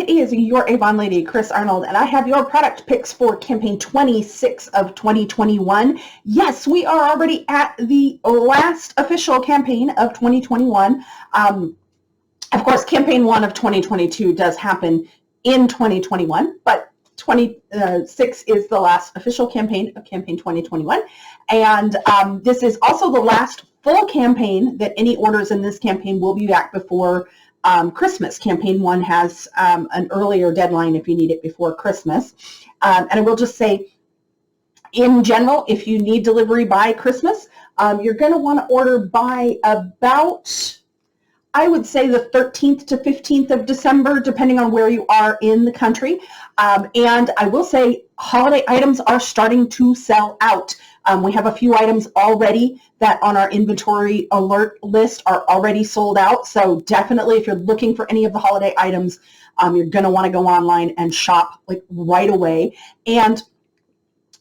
It is your Avon lady, Chris Arnold, and I have your product picks for campaign 26 of 2021. Yes, we are already at the last official campaign of 2021. Of course, campaign 1 of 2022 does happen in 2021, but 26 is the last official campaign of campaign 2021. And this is also the last full campaign that any orders in this campaign will be back before Christmas. Campaign 1 has an earlier deadline if you need it before Christmas. And I will just say, in general, if you need delivery by Christmas, you're going to want to order by about, I would say, the 13th to 15th of December, depending on where you are in the country. And I will say holiday items are starting to sell out. We have a few items already that on our inventory alert list are already sold out. So definitely if you're looking for any of the holiday items, you're going to want to go online and shop like right away. And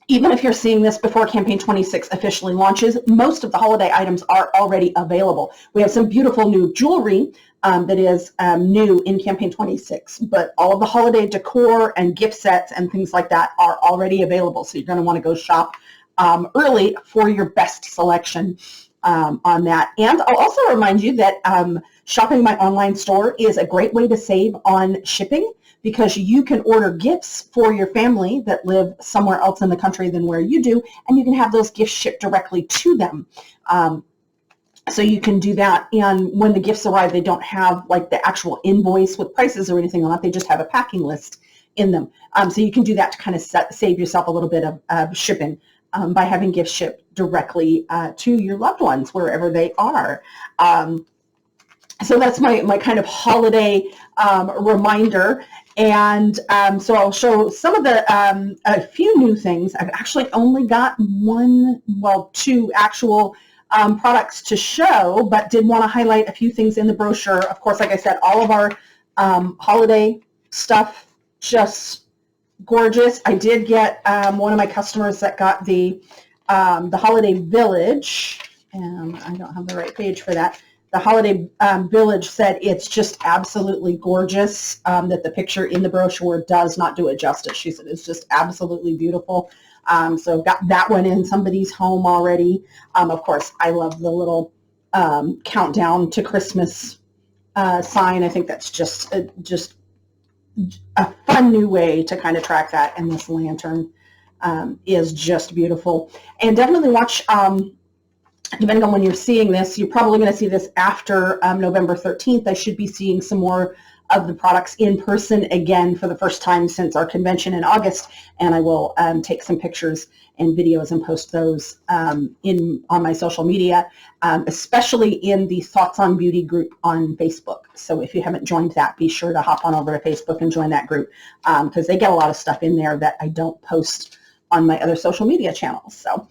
even if you're seeing this before campaign 26 officially launches, most of the holiday items are already available. We have some beautiful new jewelry that is new in campaign 26, but all of the holiday decor and gift sets and things like that are already available. So you're going to want to go shop early for your best selection on that. And I'll also remind you that shopping my online store is a great way to save on shipping, because you can order gifts for your family that live somewhere else in the country than where you do, and you can have those gifts shipped directly to them. So you can do that, and when the gifts arrive, they don't have like the actual invoice with prices or anything on it. They just have a packing list in them. So you can do that to kind of save yourself a little bit of shipping by having gifts shipped directly to your loved ones wherever they are. So that's my kind of holiday reminder. And so I'll show some of the, a few new things. I've actually only got two actual products to show, but did want to highlight a few things in the brochure. Of course, like I said, all of our holiday stuff, just gorgeous. I did get one of my customers that got the Holiday Village, and I don't have the right page for that. The Holiday Village said it's just absolutely gorgeous, that the picture in the brochure does not do it justice. She said it's just absolutely beautiful. So got that one in somebody's home already. Of course, I love the little countdown to Christmas sign. I think that's just a fun new way to kind of track that, and this lantern is just beautiful. And definitely watch, depending on when you're seeing this, you're probably going to see this after November 13th. I should be seeing some more of the products in person again for the first time since our convention in August, and I will take some pictures and videos and post those on my social media, especially in the Thoughts on Beauty group on Facebook. So if you haven't joined that, be sure to hop on over to Facebook and join that group, because they get a lot of stuff in there that I don't post on my other social media channels. So,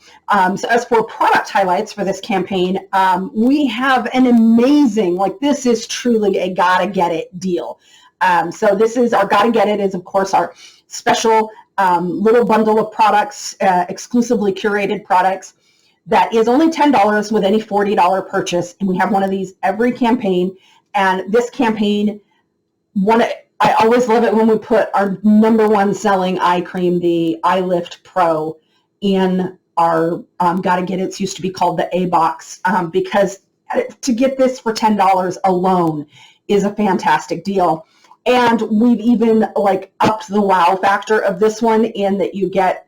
so as for product highlights for this campaign, we have an amazing, like this is truly a gotta get it deal. So this is our gotta get it is of course our special little bundle of products, exclusively curated products that is only $10 with any $40 purchase. And we have one of these every campaign. And this campaign, I always love it when we put our #1 selling eye cream, the Eye Lift Pro, in our Gotta Get It's used to be called the A box, because to get this for $10 alone is a fantastic deal. And we've even like upped the wow factor of this one in that you get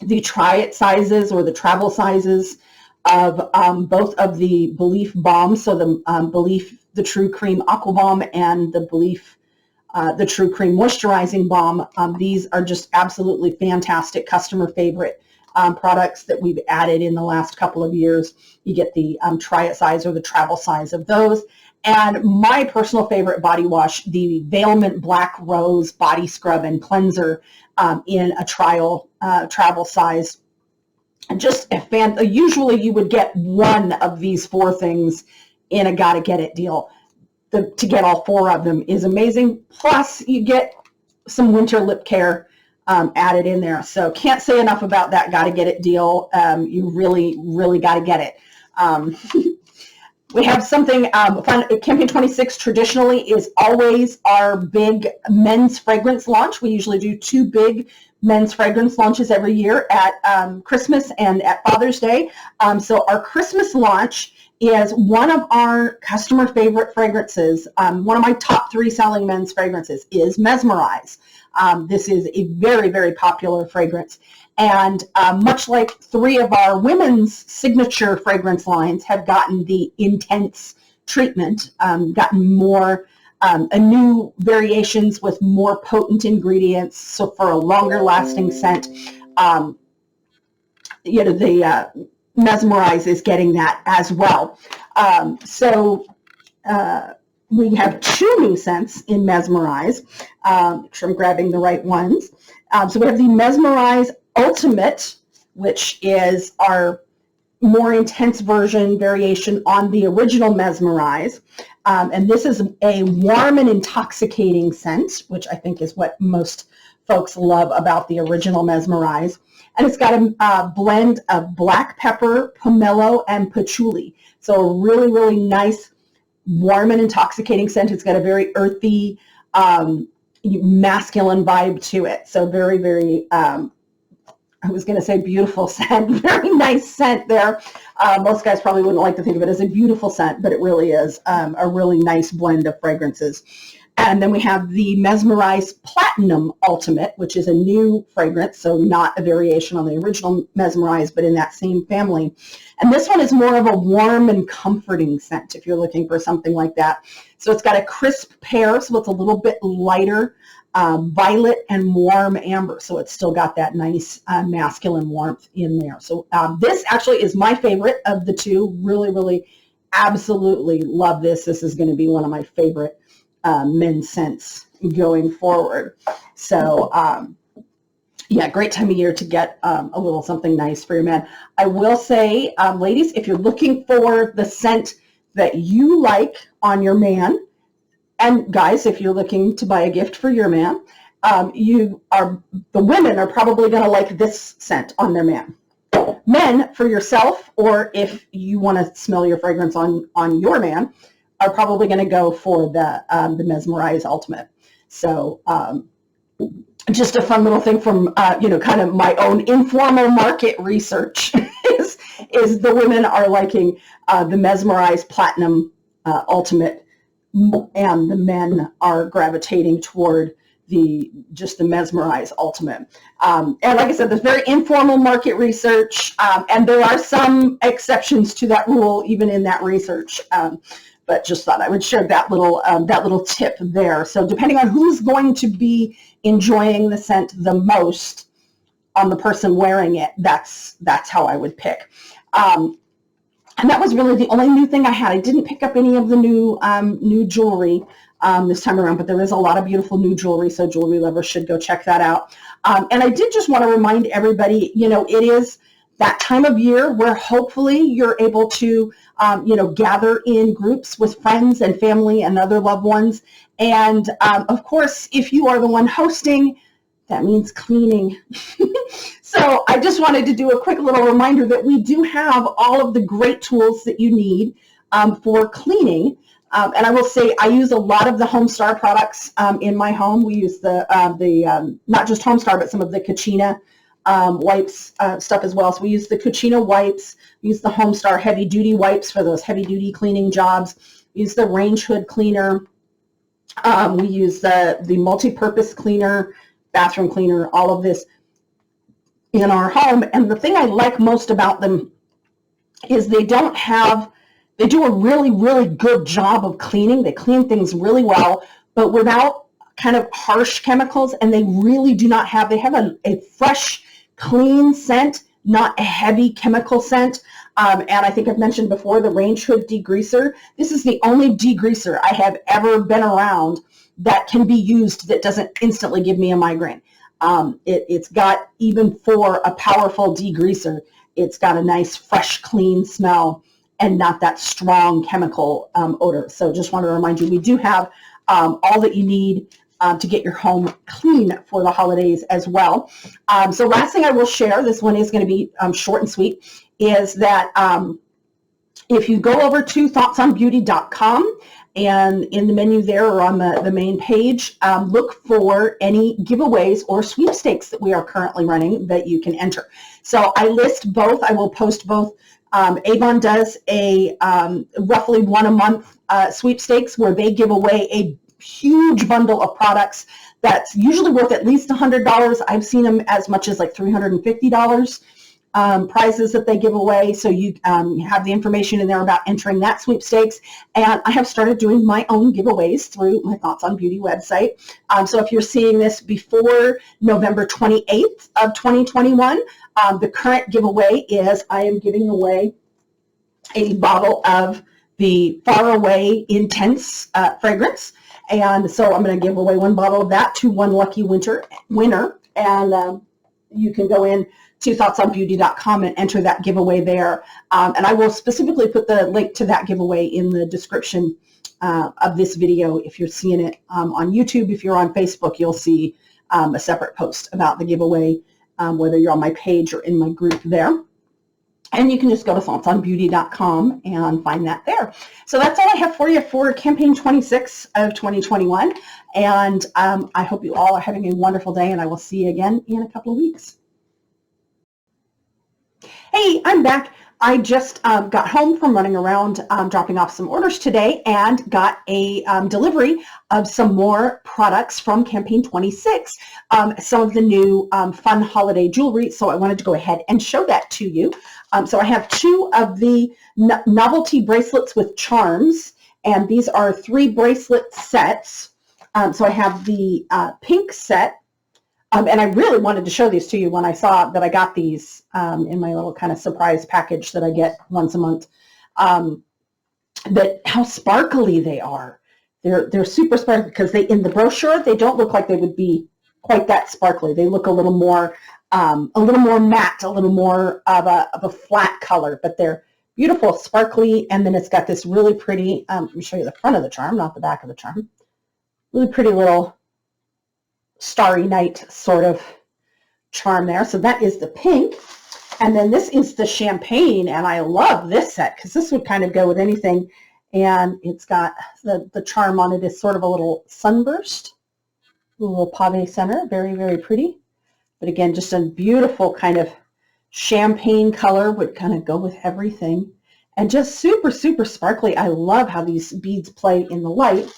the try it sizes or the travel sizes of both of the Belief Balm, so the Belief the True Cream Aqua Balm and the Belief the True Cream Moisturizing Balm. These are just absolutely fantastic customer favorite products that we've added in the last couple of years. You get the try it size or the travel size of those. And my personal favorite body wash, the Veilment Black Rose Body Scrub and Cleanser in a travel size. Just usually you would get one of these 4 things in a Gotta Get It deal. To get all 4 of them is amazing. Plus, you get some winter lip care added in there. So can't say enough about that Gotta Get It deal. You really, really got to get it. We have something fun. Campaign 26 traditionally is always our big men's fragrance launch. We usually do 2 big men's fragrance launches every year at Christmas and at Father's Day. So our Christmas launch is one of our customer favorite fragrances. One of my top 3 selling men's fragrances is Mesmerize. This is a very, very popular fragrance. And much like 3 of our women's signature fragrance lines have gotten the intense treatment, gotten more new variations with more potent ingredients, so for a longer lasting scent, the Mesmerize is getting that as well. We have 2 new scents in Mesmerize. Make sure I'm grabbing the right ones. So we have the Mesmerize Ultimate, which is our more intense variation on the original Mesmerize. And this is a warm and intoxicating scent, which I think is what most folks love about the original Mesmerize. And it's got a blend of black pepper, pomelo, and patchouli. So a really, really nice, warm and intoxicating scent. It's got a very earthy, masculine vibe to it. So very, very, I was going to say beautiful scent, very nice scent there. Most guys probably wouldn't like to think of it as a beautiful scent, but it really is a really nice blend of fragrances. And then we have the Mesmerize Platinum Ultimate, which is a new fragrance, so not a variation on the original Mesmerize, but in that same family. And this one is more of a warm and comforting scent, if you're looking for something like that. So it's got a crisp pear, so it's a little bit lighter, violet and warm amber. So it's still got that nice masculine warmth in there. So this actually is my favorite of the 2. Really, really, absolutely love this. This is going to be one of my favorite men's scents going forward. So yeah, great time of year to get a little something nice for your man. I will say, ladies, if you're looking for the scent that you like on your man, and guys, if you're looking to buy a gift for your man, the women are probably going to like this scent on their man. Men, for yourself, or if you want to smell your fragrance on your man, are probably going to go for the Mesmerize Ultimate. So just a fun little thing from kind of my own informal market research is the women are liking the Mesmerize Platinum Ultimate, and the men are gravitating toward the Mesmerize Ultimate. And like I said, there's very informal market research, and there are some exceptions to that rule even in that research. But just thought I would share that little tip there. So depending on who's going to be enjoying the scent the most on the person wearing it, that's how I would pick. And that was really the only new thing I had. I didn't pick up any of the new jewelry this time around, but there is a lot of beautiful new jewelry, so jewelry lovers should go check that out. And I did just want to remind everybody, it is that time of year where hopefully you're able to, gather in groups with friends and family and other loved ones. And of course, if you are the one hosting, that means cleaning. So I just wanted to do a quick little reminder that we do have all of the great tools that you need for cleaning. And I will say I use a lot of the Homestar products in my home. We use the not just Homestar, but some of the Kachina wipes stuff as well. So we use the Kachina wipes, we use the Homestar heavy duty wipes for those heavy duty cleaning jobs, we use the range hood cleaner, we use the multi-purpose cleaner, bathroom cleaner, all of this in our home. And the thing I like most about them is they do a really, really good job of cleaning. They clean things really well, but without kind of harsh chemicals, and they really do not have, they have a fresh, clean scent, not a heavy chemical scent. And I think I've mentioned before the range hood degreaser. This is the only degreaser I have ever been around that can be used that doesn't instantly give me a migraine. It's got, even for a powerful degreaser, it's got a nice, fresh, clean smell and not that strong chemical odor. So just want to remind you, we do have all that you need to get your home clean for the holidays as well. So last thing I will share, this one is going to be short and sweet, is that if you go over to thoughtsonbeauty.com, and in the menu there or on the main page, look for any giveaways or sweepstakes that we are currently running that you can enter. So I list both. I will post both. Avon does a roughly one a month sweepstakes where they give away a huge bundle of products that's usually worth at least $100. I've seen them as much as like $350. Prizes that they give away, so you have the information in there about entering that sweepstakes. And I have started doing my own giveaways through my Thoughts on Beauty website. So if you're seeing this before November 28th of 2021, the current giveaway is I am giving away a bottle of the Faraway Intense fragrance. And so I'm going to give away one bottle of that to one lucky winner. And you can go in to thoughtsonbeauty.com and enter that giveaway there. And I will specifically put the link to that giveaway in the description of this video. If you're seeing it on YouTube, if you're on Facebook, you'll see a separate post about the giveaway, whether you're on my page or in my group there. And you can just go to thoughtsonbeauty.com and find that there. So that's all I have for you for campaign 26 of 2021. And I hope you all are having a wonderful day, and I will see you again in a couple of weeks. Hey, I'm back. I just got home from running around dropping off some orders today and got a delivery of some more products from campaign 26, some of the new fun holiday jewelry. So I wanted to go ahead and show that to you. So I have two of the novelty bracelets with charms, and these are 3 bracelet sets. So I have the pink set. And I really wanted to show these to you when I saw that I got these in my little kind of surprise package that I get once a month. But how sparkly they are. They're super sparkly because in the brochure, they don't look like they would be quite that sparkly. They look a little more matte, a little more of a flat color, but they're beautiful, sparkly. And then it's got this really pretty, let me show you the front of the charm, not the back of the charm. Really pretty little Starry Night sort of charm there. So that is the pink. And then this is the champagne, and I love this set because this would kind of go with anything. And it's got the charm on it is sort of a little sunburst, a little pave center, very, very pretty. But again, just a beautiful kind of champagne color would kind of go with everything. And just super, super sparkly. I love how these beads play in the light.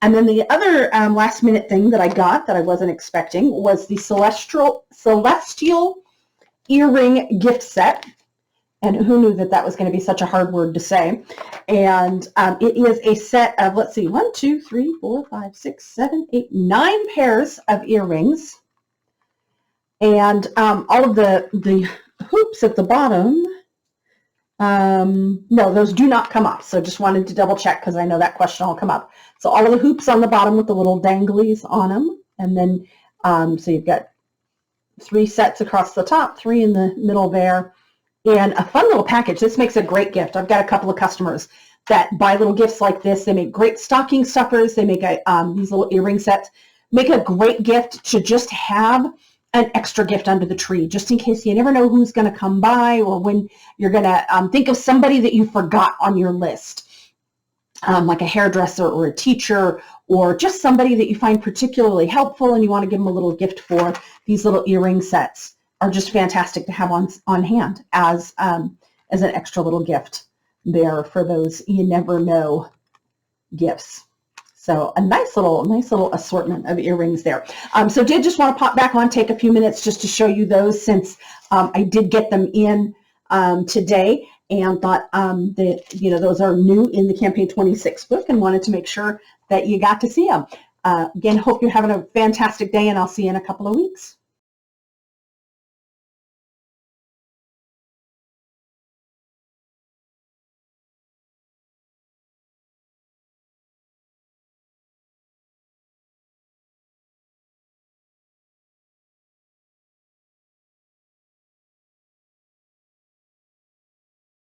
And then the other last minute thing that I got that I wasn't expecting was the celestial earring gift set. And who knew that that was going to be such a hard word to say. And it is a set of, let's see, 1, 2, 3, 4, 5, 6, 7, 8, 9 pairs of earrings. And all of the hoops at the bottom, no, those do not come up. So just wanted to double check because I know that question will come up. So all of the hoops on the bottom with the little danglies on them. And then, so you've got 3 sets across the top, 3 in the middle there, and a fun little package. This makes a great gift. I've got a couple of customers that buy little gifts like this. They make great stocking stuffers. They make these little earring sets. Make a great gift to just have an extra gift under the tree, just in case you never know who's going to come by or when you're going to think of somebody that you forgot on your list, like a hairdresser or a teacher or just somebody that you find particularly helpful and you want to give them a little gift for. These little earring sets are just fantastic to have on hand as an extra little gift there for those you never know gifts. So a nice little assortment of earrings there. So did just want to pop back on, take a few minutes just to show you those since I did get them in today and thought that those are new in the Campaign 26 book and wanted to make sure that you got to see them. Again, hope you're having a fantastic day, and I'll see you in a couple of weeks.